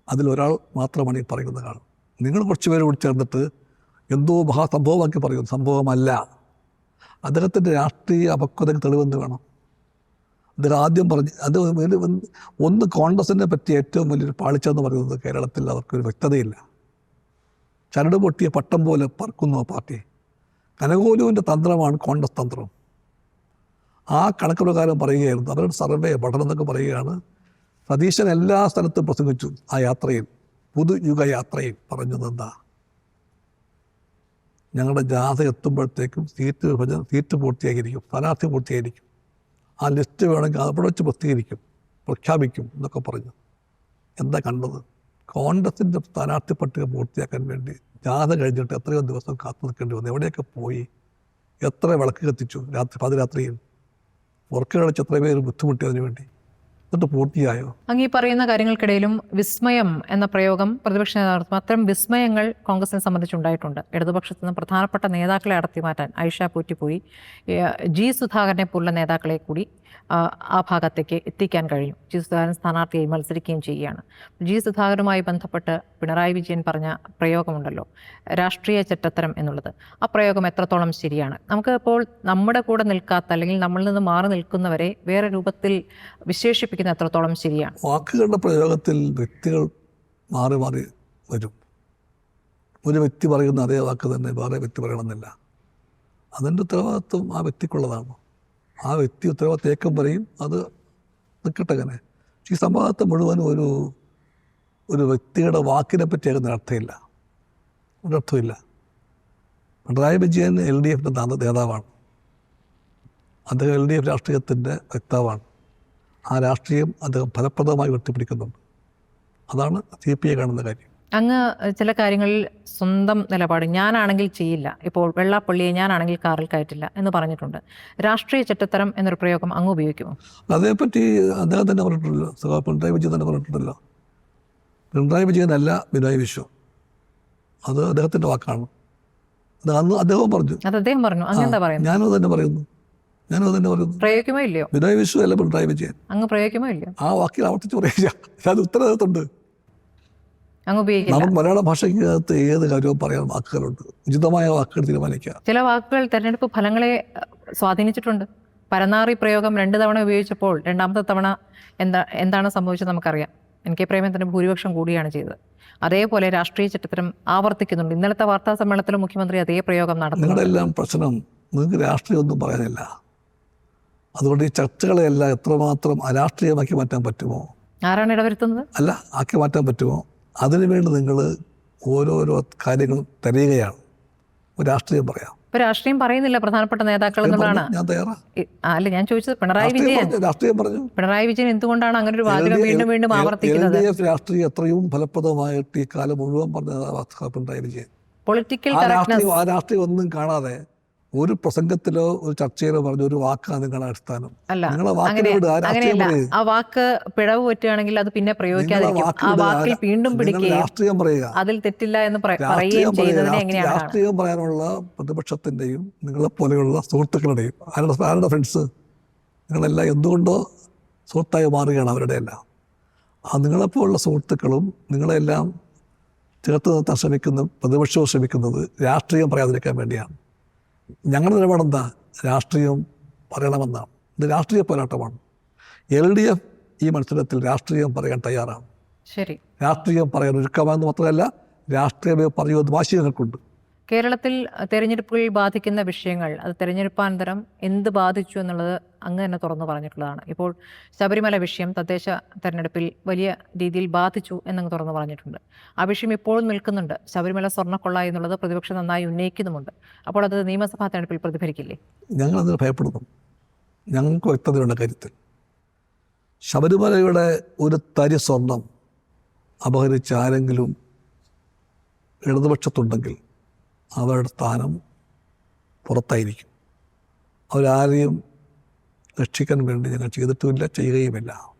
അതിലൊരാൾ മാത്രമാണ് ഈ പറയുന്ന ആൾ. നിങ്ങൾ കുറച്ച് പേര് കൂടി ചേർന്നിട്ട് എന്തോ മഹാസംഭവമാക്കി പറയുന്നു. സംഭവമല്ല. അദ്ദേഹത്തിൻ്റെ രാഷ്ട്രീയ അപക്വതയ്ക്ക് തെളിവെന്ന് വേണം. അദ്ദേഹം ആദ്യം പറഞ്ഞ് അത് ഒന്ന് കോൺഗ്രസിനെ പറ്റി ഏറ്റവും വലിയൊരു പാളിച്ചെന്ന് പറയുന്നത് കേരളത്തിൽ അവർക്കൊരു വ്യക്തതയില്ല. ചരട് പൊട്ടിയ പട്ടം പോലെ പറക്കുന്നു പാർട്ടി. കനകോലുവിൻ്റെ തന്ത്രമാണ് കോൺഗ്രസ് തന്ത്രം. ആ കണക്ക് പ്രകാരം പറയുകയായിരുന്നു. അവരുടെ സർവേ പഠനം എന്നൊക്കെ പറയുകയാണ്. സതീശൻ എല്ലാ സ്ഥലത്തും പ്രസംഗിച്ചു. ആ യാത്രയിൽ, പുതുയുഗ യാത്രയിൽ പറഞ്ഞത് എന്താ? ഞങ്ങളുടെ ജാഥ എത്തുമ്പോഴത്തേക്കും സീറ്റ് പൂർത്തിയായിരിക്കും, സ്ഥാനാർത്ഥി പൂർത്തിയായിരിക്കും, ആ ലിസ്റ്റ് വേണമെങ്കിൽ അവിടെ വെച്ച് പ്രസിദ്ധീകരിക്കും, പ്രഖ്യാപിക്കും എന്നൊക്കെ പറഞ്ഞു. എന്താ കണ്ടത്? കോൺഗ്രസിൻ്റെ സ്ഥാനാർത്ഥി പട്ടിക പൂർത്തിയാക്കാൻ വേണ്ടി ജാഥ കഴിഞ്ഞിട്ട് എത്രയോ ദിവസം കാത്തു നിൽക്കേണ്ടി വന്നു. എവിടെയൊക്കെ പോയി? എത്ര വിളക്ക് കത്തിച്ചു പാതിരാത്രിയിൽ? ഉറക്ക കളിച്ച് എത്ര പേര് ബുദ്ധിമുട്ടിയതിനു വേണ്ടി? എന്നിട്ട് പൂർത്തിയായോ? അങ്ങ് ഈ പറയുന്ന കാര്യങ്ങൾക്കിടയിലും വിസ്മയം എന്ന പ്രയോഗം പ്രതിപക്ഷ നേതാവ്, അത്തരം വിസ്മയങ്ങൾ കോൺഗ്രസിനെ സംബന്ധിച്ചുണ്ടായിട്ടുണ്ട്. ഇടതുപക്ഷത്തു നിന്ന് പ്രധാനപ്പെട്ട നേതാക്കളെ അടർത്തി മാറ്റാൻ ഐഷ പോറ്റി പോയി, ജി സുധാകരനെ പോലുള്ള നേതാക്കളെ കൂടി ആ ഭാഗത്തേക്ക് എത്തിക്കാൻ കഴിഞ്ഞു. ജി സുധാകരൻ സ്ഥാനാർത്ഥിയായി മത്സരിക്കുകയും ചെയ്യുകയാണ്. ജി സുധാകരനുമായി ബന്ധപ്പെട്ട് പിണറായി വിജയൻ പറഞ്ഞ പ്രയോഗമുണ്ടല്ലോ, രാഷ്ട്രീയ ചെറ്റത്തരം എന്നുള്ളത്. ആ പ്രയോഗം എത്രത്തോളം ശരിയാണ്? നമുക്ക് ഇപ്പോൾ നമ്മുടെ കൂടെ നിൽക്കാത്ത അല്ലെങ്കിൽ നമ്മളിൽ നിന്ന് മാറി നിൽക്കുന്നവരെ വേറെ രൂപത്തിൽ വിശേഷിപ്പിക്കുന്ന എത്രത്തോളം ശരിയാണ്? വാക്കുകളുടെ പ്രയോഗത്തിൽ വ്യക്തികൾ മാറി മാറി വരും. ഒരു വ്യക്തി പറയുന്ന അതേ വാക്ക് തന്നെ വേറെ വ്യക്തി പറയണമെന്നില്ല. അതിൻ്റെ ഉത്തരവാദിത്വം ആ വ്യക്തിക്കുള്ളതാണ്. ആ വ്യക്തി ഉത്തരവാദിത്വം പറയും, അത് നിൽക്കട്ടെ. അങ്ങനെ ഈ സംഭവത്തെ മുഴുവൻ ഒരു വ്യക്തിയുടെ വാക്കിനെ പറ്റിയാകുന്ന അർത്ഥമില്ല, ഒരർത്ഥമില്ല. പിണറായി വിജയൻ LDFൻ്റെ നേതാവാണ്. അദ്ദേഹം LDF രാഷ്ട്രീയത്തിൻ്റെ വക്താവാണ്. ആ രാഷ്ട്രീയം അദ്ദേഹം ഫലപ്രദമായി ഉയർത്തിപ്പിടിക്കുന്നുണ്ട്. അതാണ് CPI കാണുന്ന കാര്യം. അങ്ങ് ചില കാര്യങ്ങളിൽ സ്വന്തം നിലപാട്, ഞാനാണെങ്കിൽ ചെയ്യില്ല, ഇപ്പോൾ വെള്ളാപ്പള്ളിയെ ഞാനാണെങ്കിൽ കാറിൽ കയറ്റില്ല എന്ന് പറഞ്ഞിട്ടുണ്ട്. രാഷ്ട്രീയ ചെറ്റത്തരം എന്നൊരു പ്രയോഗം അങ്ങ് ഉപയോഗിക്കുമോ? അതേപ്പറ്റി അദ്ദേഹം തന്നെ പറഞ്ഞിട്ടുണ്ടല്ലോ, പിണറായി വിജയൻ തന്നെ പറഞ്ഞിട്ടുണ്ടല്ലോ. പിണറായി വിജയനല്ല ബിനോയ് വിശ്വം, അത് അദ്ദേഹത്തിൻ്റെ വാക്കാണ്. അത് അന്ന് അദ്ദേഹം പറഞ്ഞു. അത് അദ്ദേഹം പറഞ്ഞു. അങ്ങ് എന്താ പറയുന്നത്? ഞാനത് തന്നെ പറയുന്നു. പ്രയോഗിക്കുമോ ഇല്ലയോ? ബിനോയ് വിശ്വം അല്ല പിണറായി വിജയൻ. അങ്ങ് പ്രയോഗിക്കുമോ ഇല്ലയോ? ആ വാക്കിൽ ആവർത്തിച്ച് പറയുക. അത് ഉത്തരവാദിത്തമുണ്ട്. നമുക്ക് മലയാള ഭാഷയ്ക്കകത്ത് ഏത് കാര്യവും പറയാൻ വാക്കുകളുണ്ട്. ഉചിതമായ വാക്കുകൾ തീരുമാനിക്കുക. ചില വാക്കുകൾ തെരഞ്ഞെടുപ്പ് ഫലങ്ങളെ സ്വാധീനിച്ചിട്ടുണ്ട്. പരനാറി പ്രയോഗം 2 തവണ ഉപയോഗിച്ചപ്പോൾ രണ്ടാമത്തെ തവണ എന്താണ് സംഭവിച്ചത് നമുക്കറിയാം. NK പ്രേമചന്ദ്രൻ ഭൂരിപക്ഷം കൂടിയാണ് ചെയ്തത്. അതേപോലെ രാഷ്ട്രീയ ചട്ടത്തരം ആവർത്തിക്കുന്നുണ്ട്. ഇന്നലത്തെ വാർത്താ സമ്മേളനത്തിൽ മുഖ്യമന്ത്രി അതേ പ്രയോഗം നടത്തുന്നു. നിങ്ങളുടെയെല്ലാം പ്രശ്നം, നിങ്ങൾക്ക് രാഷ്ട്രീയമൊന്നും പറയാനില്ല. അതുകൊണ്ട് ഈ ചർച്ചകളെല്ലാം എത്രമാത്രം അരാഷ്ട്രീയമാക്കി മാറ്റാൻ പറ്റുമോ? ആരാണ് ഇടവരുത്തുന്നത്? അല്ല, ആക്കി മാറ്റാൻ പറ്റുമോ? അതിനുവേണ്ടി നിങ്ങൾ ഓരോരോ കാര്യങ്ങൾ തിരയുകയാണ്. രാഷ്ട്രീയം പറയാം. ഇപ്പൊ രാഷ്ട്രീയം പറയുന്നില്ല പ്രധാനപ്പെട്ട നേതാക്കൾ എന്നുള്ളതാണ്. ഞാൻ തയ്യാറാ. അല്ല, ഞാൻ ചോദിച്ചത് പിണറായി വിജയൻ രാഷ്ട്രീയം പറഞ്ഞു. പിണറായി വിജയൻ എന്തുകൊണ്ടാണ് അങ്ങനെ ഒരു വാചകം വീണ്ടും വീണ്ടും ആവർത്തിക്കുന്നത്? LDF രാഷ്ട്രീയം എത്രയും ഫലപ്രദമായിട്ട് ഈ കാലം മുഴുവൻ പറഞ്ഞ പിണറായി വിജയൻ. പൊളിറ്റിക്കൽ ആ രാഷ്ട്രീയം ഒന്നും കാണാതെ ഒരു പ്രസംഗത്തിലോ ഒരു ചർച്ചയിലോ പറഞ്ഞ ഒരു വാക്കാണ് നിങ്ങളുടെ അടിസ്ഥാനം. ആ വാക്ക് പിഴവ് പറ്റുകയാണെങ്കിൽ അത് പിന്നെ പ്രയോഗിക്കാതിരിക്കും. ആ വാക്കിൽ വീണ്ടും രാഷ്ട്രീയം പറയുക, അതിൽ തെറ്റില്ല എന്ന് പറയുകയും ചെയ്യുന്നതിനെ എങ്ങനെയാണ്? രാഷ്ട്രീയം പറയാനുള്ള പ്രതിപക്ഷത്തിൻ്റെയും നിങ്ങളെ പോലെയുള്ള സുഹൃത്തുക്കളുടെയും ആരുടെ ഫ്രണ്ട്സ് നിങ്ങളെല്ലാം എന്തുകൊണ്ടോ സുഹൃത്തായി മാറുകയാണ് അവരുടെ എല്ലാം. ആ നിങ്ങളെപ്പോലുള്ള സുഹൃത്തുക്കളും നിങ്ങളെല്ലാം ചേർത്ത് നിർത്താൻ പ്രതിപക്ഷവും ശ്രമിക്കുന്നത് രാഷ്ട്രീയം പറയാതിരിക്കാൻ വേണ്ടിയാണ്. ഞങ്ങളുടെ നിലപാടെന്താ? രാഷ്ട്രീയം പറയണമെന്നാണ്. ഇത് രാഷ്ട്രീയ പോരാട്ടമാണ്. LDF ഈ മത്സരത്തിൽ രാഷ്ട്രീയം പറയാൻ തയ്യാറാണ്. ശരി, രാഷ്ട്രീയം പറയാൻ ഒരുക്കമാണെന്ന് മാത്രമല്ല, രാഷ്ട്രീയം പറയുമെന്ന് വാശി ഞങ്ങൾക്കുണ്ട്. കേരളത്തിൽ തെരഞ്ഞെടുപ്പുകളിൽ ബാധിക്കുന്ന വിഷയങ്ങൾ, അത് തെരഞ്ഞെടുപ്പാനന്തരം എന്ത് ബാധിച്ചു എന്നുള്ളത് അങ്ങ് തന്നെ തുറന്നു പറഞ്ഞിട്ടുള്ളതാണ്. ഇപ്പോൾ ശബരിമല വിഷയം തദ്ദേശ തെരഞ്ഞെടുപ്പിൽ വലിയ രീതിയിൽ ബാധിച്ചു എന്നങ്ങ് തുറന്നു പറഞ്ഞിട്ടുണ്ട്. ആ വിഷയം ഇപ്പോഴും നിൽക്കുന്നുണ്ട്. ശബരിമല സ്വർണ്ണക്കൊള്ള എന്നുള്ളത് പ്രതിപക്ഷം നന്നായി ഉന്നയിക്കുന്നുമുണ്ട്. അപ്പോൾ അത് നിയമസഭാ തെരഞ്ഞെടുപ്പിൽ പ്രതിഫലിക്കില്ലേ? ഞങ്ങളതിന് ഭയപ്പെടുന്നു. ഞങ്ങൾക്ക് വ്യക്തതയുള്ള കാര്യത്തിൽ ശബരിമലയുടെ ഒരു തരി സ്വർണം അപഹരിച്ച് ആരെങ്കിലും ഇടതുപക്ഷത്തുണ്ടെങ്കിൽ അവരുടെ സ്ഥാനം പുറത്തായിരിക്കും. അവരാരെയും രക്ഷിക്കാൻ വേണ്ടി ഞങ്ങൾ ചെയ്തിട്ടുമില്ല, ചെയ്യുകയുമില്ല.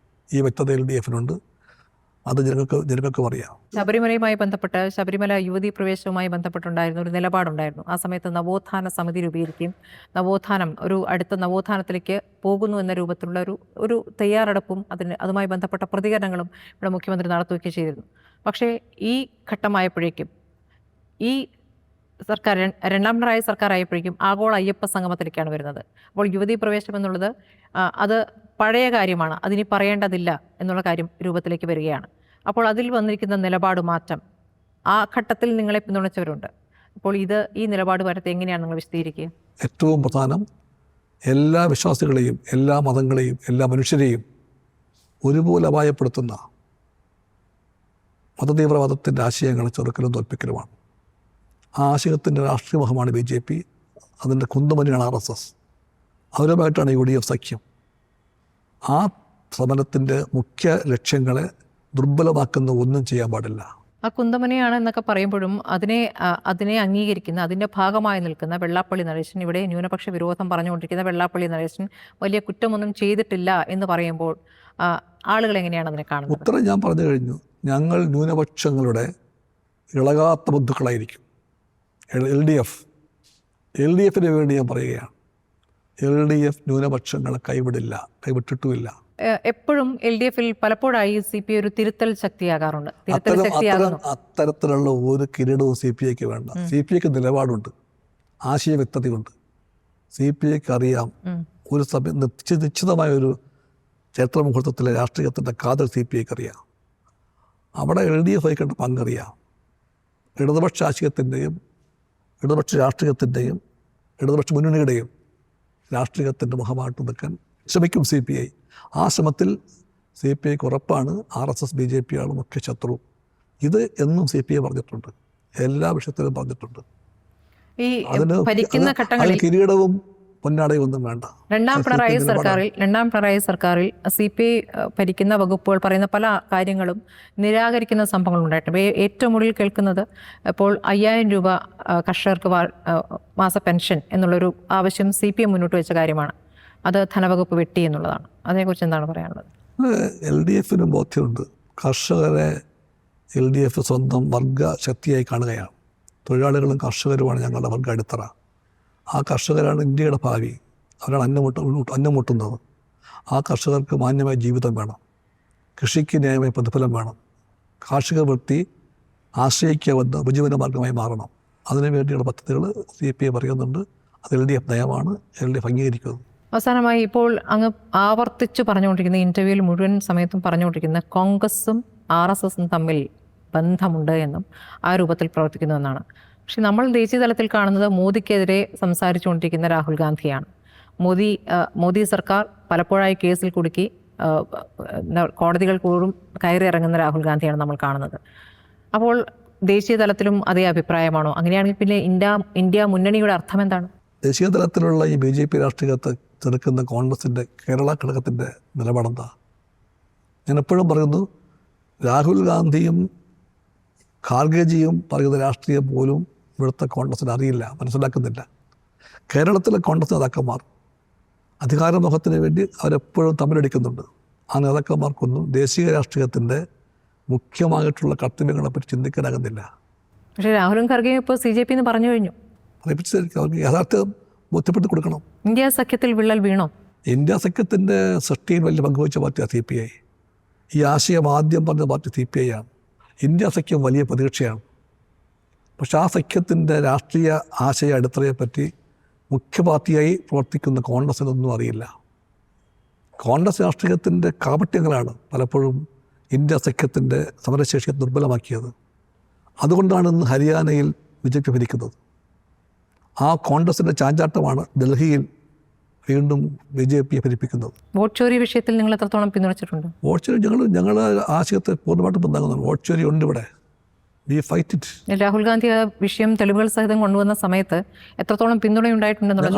ഈ വ്യക്തത LDFനുണ്ട്. അത് ജനങ്ങൾക്കും അറിയാം. ശബരിമലയുമായി ബന്ധപ്പെട്ട് ശബരിമല യുവതീ പ്രവേശവുമായി ബന്ധപ്പെട്ടുണ്ടായിരുന്ന ഒരു നിലപാടുണ്ടായിരുന്നു. ആ സമയത്ത് നവോത്ഥാന സമിതി രൂപീകരിക്കുകയും അടുത്ത നവോത്ഥാനത്തിലേക്ക് പോകുന്നു എന്ന രൂപത്തിലുള്ള ഒരു തയ്യാറെടുപ്പും അതുമായി ബന്ധപ്പെട്ട പ്രതികരണങ്ങളും ഇവിടെ മുഖ്യമന്ത്രി നടത്തുകയൊക്കെ ചെയ്തിരുന്നു. പക്ഷേ ഈ ഘട്ടമായപ്പോഴേക്കും ഈ സർക്കാർ രണ്ടാം പിണറായി സർക്കാർ ആയപ്പോഴേക്കും ആഗോള അയ്യപ്പ സംഗമത്തിലേക്കാണ് വരുന്നത്. അപ്പോൾ യുവതീ പ്രവേശനം എന്നുള്ളത് അത് പഴയ കാര്യമാണ്, അതിനി പറയേണ്ടതില്ല എന്നുള്ള കാര്യം രൂപത്തിലേക്ക് വരികയാണ്. അപ്പോൾ അതിൽ വന്നിരിക്കുന്ന നിലപാട് മാറ്റം ആ ഘട്ടത്തിൽ നിങ്ങളെ പിന്തുണച്ചവരുണ്ട്. അപ്പോൾ ഈ നിലപാട് മാറ്റത്തെ എങ്ങനെയാണ് നിങ്ങൾ വിശദീകരിക്കുക? ഏറ്റവും പ്രധാനം, എല്ലാ വിശ്വാസികളെയും എല്ലാ മതങ്ങളെയും എല്ലാ മനുഷ്യരെയും ഒരുപോലെ അപായപ്പെടുത്തുന്ന മതതീവ്രവാദത്തിൻ്റെ ആശയങ്ങളെ ചെറുക്കലും തോൽപ്പിക്കലുമാണ്. ആ ആശയത്തിൻ്റെ രാഷ്ട്രീയ മുഖമാണ് BJP, അതിൻ്റെ കുന്തമണിയാണ് RSS. അവരുമായിട്ടാണ് UDF സഖ്യം. ആ സമരത്തിൻ്റെ മുഖ്യ ലക്ഷ്യങ്ങളെ ദുർബലമാക്കുന്ന ഒന്നും ചെയ്യാൻ പാടില്ല. ആ കുന്തമനയാണ് എന്നൊക്കെ പറയുമ്പോഴും അതിനെ അംഗീകരിക്കുന്ന, അതിൻ്റെ ഭാഗമായി നിൽക്കുന്ന വെള്ളാപ്പള്ളി നടേശൻ, ഇവിടെ ന്യൂനപക്ഷ വിരോധം പറഞ്ഞുകൊണ്ടിരിക്കുന്ന വെള്ളാപ്പള്ളി നടേശൻ വലിയ കുറ്റമൊന്നും ചെയ്തിട്ടില്ല എന്ന് പറയുമ്പോൾ ആളുകൾ എങ്ങനെയാണ് അതിനെ കാണുന്നത്? ഉത്തരം ഞാൻ പറഞ്ഞു കഴിഞ്ഞു. ഞങ്ങൾ ന്യൂനപക്ഷങ്ങളുടെ ഇളകാത്ത ബന്ധുക്കളായിരിക്കും. LDFിന് വേണ്ടി ഞാൻ പറയുകയാണ്, LDF ന്യൂനപക്ഷങ്ങളെ കൈവിട്ടിട്ടുമില്ല. എപ്പോഴും LDFിൽ പലപ്പോഴായി CPI ഒരു തിരുത്തൽ ശക്തിയാകാറുണ്ട്. അത്തരത്തിലുള്ള ഒരു കിരീടവും CPIക്ക് വേണ്ട. CPIക്ക് നിലപാടുണ്ട്, ആശയ വ്യക്തതയുണ്ട്. CPIക്ക് അറിയാം ഒരു നിശ്ചിതമായ ഒരു ചരിത്ര മുഹൂർത്തത്തിലെ രാഷ്ട്രീയത്തിൻ്റെ കാതൽ CPIക്ക് അറിയാം. അവിടെ LDF വഹിക്കേണ്ട പങ്കറിയാം. ഇടതുപക്ഷ ആശയത്തിൻ്റെയും ഇടതുപക്ഷ രാഷ്ട്രീയത്തിൻ്റെയും ഇടതുപക്ഷ മുന്നണിയുടെയും രാഷ്ട്രീയത്തിൻ്റെ മുഖമായിട്ട് നിൽക്കാൻ ശ്രമിക്കും CPI. ആ ശ്രമത്തിൽ CPIക്ക് ഉറപ്പാണ് RSS BJP ആണ് മുഖ്യ ശത്രു. ഇത് എന്നും CPI പറഞ്ഞിട്ടുണ്ട്, എല്ലാ വിഷയത്തിലും പറഞ്ഞിട്ടുണ്ട്. അതിന് കിരീടവും പൊന്നാടയും ഒന്നും വേണ്ട. രണ്ടാം പിണറായി സർക്കാരിൽ CPI ഭരിക്കുന്ന വകുപ്പുകൾ പറയുന്ന പല കാര്യങ്ങളും നിരാകരിക്കുന്ന സംഭവങ്ങൾ ഉണ്ടായിട്ടുണ്ട്. ഏറ്റവും ഒടുവിൽ കേൾക്കുന്നത് ഇപ്പോൾ 5000 രൂപ കർഷകർക്ക് മാസ പെൻഷൻ എന്നുള്ളൊരു ആവശ്യം CPI മുന്നോട്ട് വെച്ച കാര്യമാണ്. അത് ധനവകുപ്പ് വെട്ടി എന്നുള്ളതാണ്. അതേക്കുറിച്ച് എന്താണ് പറയാനുള്ളത്? LDFിനും ബോധ്യമുണ്ട്. കർഷകരെ LDF സ്വന്തം വർഗ ശക്തിയായി കാണുകയാണ്. തൊഴിലാളികളും കർഷകരുമാണ് ഞങ്ങളുടെ വർഗ അടിത്തറ. ആ കർഷകരാണ് ഇന്ത്യയുടെ ഭാവി. അവരാണ് അന്നം മുട്ടുന്നത്. ആ കർഷകർക്ക് മാന്യമായ ജീവിതം വേണം, കൃഷിക്ക് ന്യായമായ പ്രതിഫലം വേണം, കാർഷിക വൃത്തി ആശ്രയിക്കാവുന്ന ഉപജീവന മാർഗമായി മാറണം. അതിനുവേണ്ടിയുള്ള പദ്ധതികൾ CPI പറയുന്നുണ്ട്. അത് LDF നയമാണ്, LDF അംഗീകരിക്കുന്നത്. അവസാനമായി ഇപ്പോൾ അങ്ങ് ആവർത്തിച്ച് പറഞ്ഞുകൊണ്ടിരിക്കുന്ന, ഇൻ്റർവ്യൂവിൽ മുഴുവൻ സമയത്തും പറഞ്ഞുകൊണ്ടിരിക്കുന്ന കോൺഗ്രസും RSSും തമ്മിൽ ബന്ധമുണ്ട് എന്നും ആ രൂപത്തിൽ പ്രവർത്തിക്കുന്നുവെന്നാണ്. പക്ഷെ നമ്മൾ ദേശീയ തലത്തിൽ കാണുന്നത് മോദിക്കെതിരെ സംസാരിച്ചുകൊണ്ടിരിക്കുന്ന രാഹുൽ ഗാന്ധിയാണ്. മോദി സർക്കാർ പലപ്പോഴായി കേസിൽ കുടുക്കി കോടതികൾ കൂറും കയറി ഇറങ്ങുന്ന രാഹുൽ ഗാന്ധിയാണ് നമ്മൾ കാണുന്നത്. അപ്പോൾ ദേശീയ തലത്തിലും അതേ അഭിപ്രായമാണോ? അങ്ങനെയാണെങ്കിൽ പിന്നെ ഇന്ത്യ മുന്നണിയുടെ അർത്ഥം എന്താണ്? ദേശീയ തലത്തിലുള്ള ഈ BJP രാഷ്ട്രീയത്തെ ചെറുക്കുന്ന കോൺഗ്രസിൻ്റെ കേരള ഘടകത്തിൻ്റെ നിലപാടെന്താ? ഞാൻ എപ്പോഴും പറയുന്നു, രാഹുൽ ഗാന്ധിയും ഖാർഗെജിയും പറയുന്ന രാഷ്ട്രീയം പോലും ഇവിടുത്തെ കോൺഗ്രസിന് അറിയില്ല, മനസ്സിലാക്കുന്നില്ല. കേരളത്തിലെ കോൺഗ്രസ് നേതാക്കന്മാർ അധികാരമോഹത്തിന് വേണ്ടി അവരെപ്പോഴും തമ്മിലടിക്കുന്നുണ്ട്. ആ നേതാക്കന്മാർക്കൊന്നും ദേശീയ രാഷ്ട്രീയത്തിൻ്റെ മുഖ്യമായിട്ടുള്ള കർത്തവ്യങ്ങളെപ്പറ്റി ചിന്തിക്കാനാകുന്നില്ല. പക്ഷേ രാഹുലും ഖാർഗെയും ഇപ്പോൾ CJP എന്ന് പറഞ്ഞു കഴിഞ്ഞു. അതേപ്പറ്റി അവർക്ക് യാഥാർത്ഥ്യം ബോധ്യപ്പെട്ട് കൊടുക്കണം. ഇന്ത്യ സഖ്യത്തിൽ വിള്ളൽ വീണോ? ഇന്ത്യ സഖ്യത്തിൻ്റെ സൃഷ്ടിയിൽ വലിയ പങ്കുവച്ച പാർട്ടിയാണ് CPI. ഈ ആശയം ആദ്യം പറഞ്ഞ പാർട്ടി CPI ആണ്. ഇന്ത്യ സഖ്യം വലിയ പ്രതീക്ഷയാണ്. പക്ഷെ ആ സഖ്യത്തിൻ്റെ രാഷ്ട്രീയ ആശയ അടിത്തറയെപ്പറ്റി മുഖ്യ പാർട്ടിയായി പ്രവർത്തിക്കുന്ന കോൺഗ്രസിനൊന്നും അറിയില്ല. കോൺഗ്രസ് രാഷ്ട്രീയത്തിൻ്റെ കാപട്യങ്ങളാണ് പലപ്പോഴും ഇന്ത്യ സഖ്യത്തിൻ്റെ സമരശേഷിയെ ദുർബലമാക്കിയത്. അതുകൊണ്ടാണ് ഇന്ന് ഹരിയാനയിൽ BJP ഭരിക്കുന്നത്. ആ കോൺഗ്രസിൻ്റെ ചാഞ്ചാട്ടമാണ് ഡൽഹിയിൽ വീണ്ടും BJP ഭരിപ്പിക്കുന്നത്. വോട്ട് ചോരി വിഷയത്തിൽ നിങ്ങൾ എത്രത്തോളം പിന്തുണച്ചിട്ടുണ്ട്? വോട്ട് ചോരി ഞങ്ങൾ ആശയത്തെ പൂർണ്ണമായിട്ടും പിന്താങ്ങുന്നു. വോട്ട് ചോരി ഉണ്ട് ഇവിടെ. We fight it. Rahul Gandhi ആ വിഷയം തെളിവുകൾ സഹിതം കൊണ്ടുവന്ന സമയത്ത് എത്രത്തോളം പിന്തുണയുണ്ടായിട്ടുണ്ടെന്നുള്ള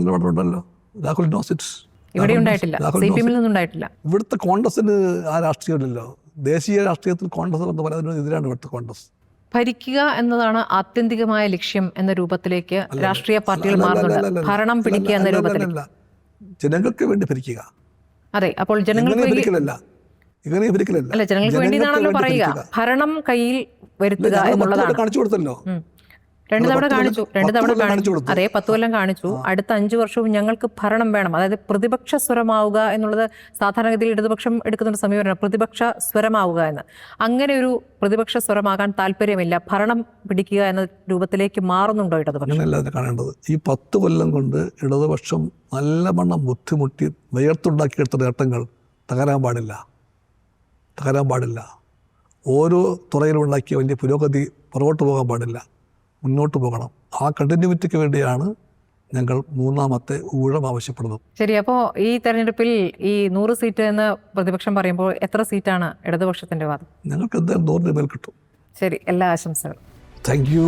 നിലപാടുണ്ടല്ലോ. Rahul knows it. ഇവിടെ ഉണ്ടായിട്ടില്ല, CPM-ൽ നിന്നും ഉണ്ടായിട്ടില്ല. ഇവിടുത്തെ കോൺഗ്രസിന് ആ രാഷ്ട്രീയമില്ലല്ലോ. ദേശീയ രാഷ്ട്രീയത്തിൽ കോൺഗ്രസ് എന്ന് പറയുന്നതിന് എതിരാണ് ഇവിടുത്തെ കോൺഗ്രസ്. ഭരിക്കുക എന്നതാണ് ആത്യന്തികമായ ലക്ഷ്യം എന്ന രൂപത്തിലേക്ക് രാഷ്ട്രീയ പാർട്ടികൾ മാറുന്നുണ്ട്. ഭരണം പിടിക്കുക എന്ന രൂപത്തിലേക്ക്. ജനങ്ങൾക്ക് വേണ്ടി ഭരിക്കുക. അതെ, അപ്പോൾ ജനങ്ങൾക്ക് ഇങ്ങനെ ഭരിക്കലല്ല. അല്ല, ജനങ്ങൾക്ക് വേണ്ടിയാണല്ലോ പറയുക. ഭരണം കയ്യിൽ വരുത്തുക എന്നുള്ളതാണ്. കാണിച്ചു കൊടുത്തല്ലോ. 2 തവണ കാണിച്ചു. 2 തവണ കാണിച്ചു. കൊടുത്തു. അതെ, 10 കൊല്ലം കാണിച്ചു. അടുത്ത 5 വർഷവും ഞങ്ങൾക്ക് ഭരണം വേണം. അതായത് പ്രതിപക്ഷ സ്വരമാവുക എന്നുള്ളത് സാധാരണഗതിയിൽ ഇടതുപക്ഷം എടുക്കുന്ന സമീപനം, പ്രതിപക്ഷ സ്വരമാവുക എന്ന്. അങ്ങനെ ഒരു പ്രതിപക്ഷ സ്വരമാകാൻ താല്പര്യമില്ല, ഭരണം പിടിക്കുക എന്ന രൂപത്തിലേക്ക് മാറുന്നുണ്ടോ ഇടതുപക്ഷം? അങ്ങനെയല്ല അതിനെ കാണേണ്ടത്. ഈ 10 കൊല്ലം കൊണ്ട് ഇടതുപക്ഷം നല്ലവണ്ണം ബുദ്ധിമുട്ടി വിയർത്തുണ്ടാക്കിയെടുത്ത നേട്ടങ്ങൾ തകരാൻ പാടില്ല. ഓരോ തുറയിലും ഉണ്ടാക്കിയ വലിയ പുരോഗതി പുറകോട്ട് പോകാൻ പാടില്ല, മുന്നോട്ട് പോകണം. ആ കണ്ടിന്യൂറ്റിക്ക് വേണ്ടിയാണ് ഞങ്ങൾ 3ാമത്തെ ഊഴം ആവശ്യപ്പെടുന്നത്. ശരി. അപ്പോൾ ഈ തെരഞ്ഞെടുപ്പിൽ ഈ 100 സീറ്റ് എന്ന് പ്രതിപക്ഷം പറയുമ്പോൾ എത്ര സീറ്റാണ് ഇടതുപക്ഷത്തിന്റെ വാദം? ഞങ്ങൾക്ക് എന്തായാലും 100-ന് മേൽ കിട്ടും. ശരി, എല്ലാ ആശംസകളും. Thank you.